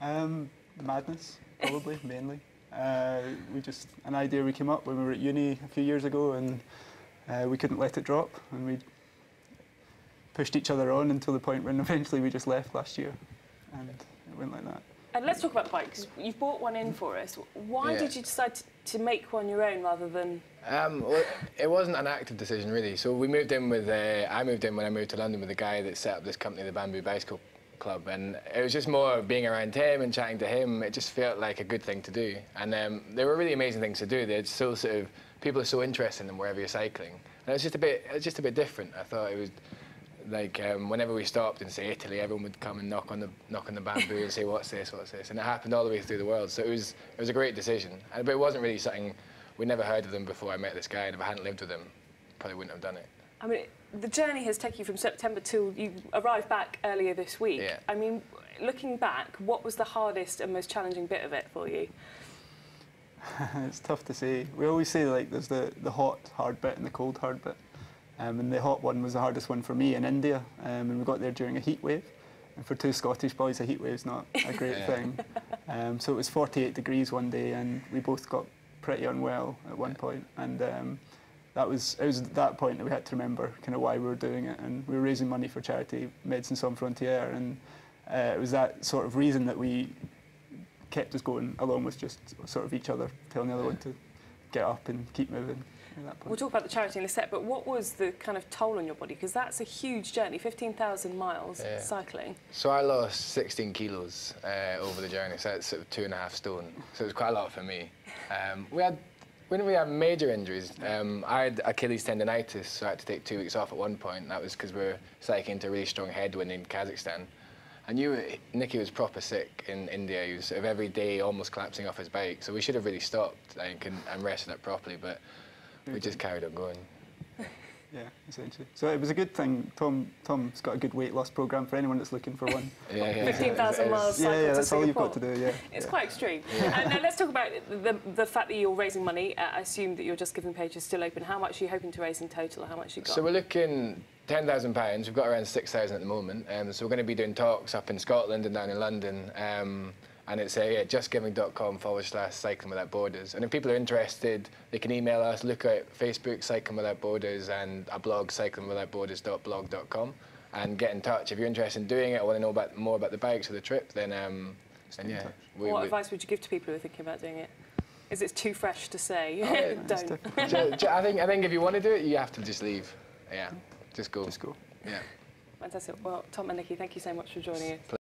Madness, probably, mainly. An idea we came up when we were at uni a few years ago, and we couldn't let it drop, and we pushed each other on until the point when eventually we just left last year, and it went like that. And let's talk about the bike, because you've bought one in for us. Why did you decide to make one your own rather than... Well, it wasn't an active decision, really. So we moved in with... I moved in when I moved to London with the guy that set up this company, the Bamboo Bicycle Club, and it was just more being around him and chatting to him. It just felt like a good thing to do. And there were really amazing things to do. There's so sort of... People are so interested in them wherever you're cycling. And it's just a bit different. I thought it was... Like whenever we stopped in, say, Italy, everyone would come and knock on the bamboo and say, "What's this? What's this?" And it happened all the way through the world. So it was a great decision. But it wasn't really something we never heard of them before I met this guy, and if I hadn't lived with him, probably wouldn't have done it. I mean, the journey has taken you from September till you arrived back earlier this week. Yeah. I mean, looking back, what was the hardest and most challenging bit of it for you? It's tough to say. We always say like there's the hot hard bit and the cold hard bit. And the hot one was the hardest one for me in India, and we got there during a heat wave. And for two Scottish boys, a heat wave's not a great thing. So it was 48 degrees one day, and we both got pretty unwell at one point. And it was at that point that we had to remember kind of why we were doing it. And we were raising money for charity Médecins Sans Frontières, and it was that sort of reason that we kept us going, along with just sort of each other telling the other one to get up and keep moving. We'll talk about the charity in a sec, but what was the kind of toll on your body? Because that's a huge journey, 15,000 miles cycling. So I lost 16 kilos over the journey, so that's sort of 2.5 stone. So it was quite a lot for me. We didn't really have major injuries. I had Achilles tendonitis, so I had to take 2 weeks off at one point. That was because we were cycling into a really strong headwind in Kazakhstan. And Nicky was proper sick in India. He was sort of every day almost collapsing off his bike. So we should have really stopped and rested up properly, but we just carried on going. Yeah, essentially. So it was a good thing. Tom's got a good weight loss program for anyone that's looking for one. 15,000 miles cycle to that's Singapore. all you've got to do, yeah. It's quite extreme. And now let's talk about the fact that you're raising money. I assume that your Just Giving page is still open. How much are you hoping to raise in total, or how much you got? So we're looking £10,000. We've got around 6,000 at the moment. So we're going to be doing talks up in Scotland and down in London. And it's justgiving.com/Cycling Without Borders. And if people are interested, they can email us, look at Facebook, Cycling Without Borders, and a blog, cyclingwithoutborders.blog.com, and get in touch. If you're interested in doing it or want to know more about the bikes or the trip, then yeah. What advice would you give to people who are thinking about doing it? Is it too fresh to say? Don't. I think if you want to do it, you have to just leave. Yeah, just go. Just go. Yeah. Fantastic. Well, Tom and Nicky, thank you so much for joining us.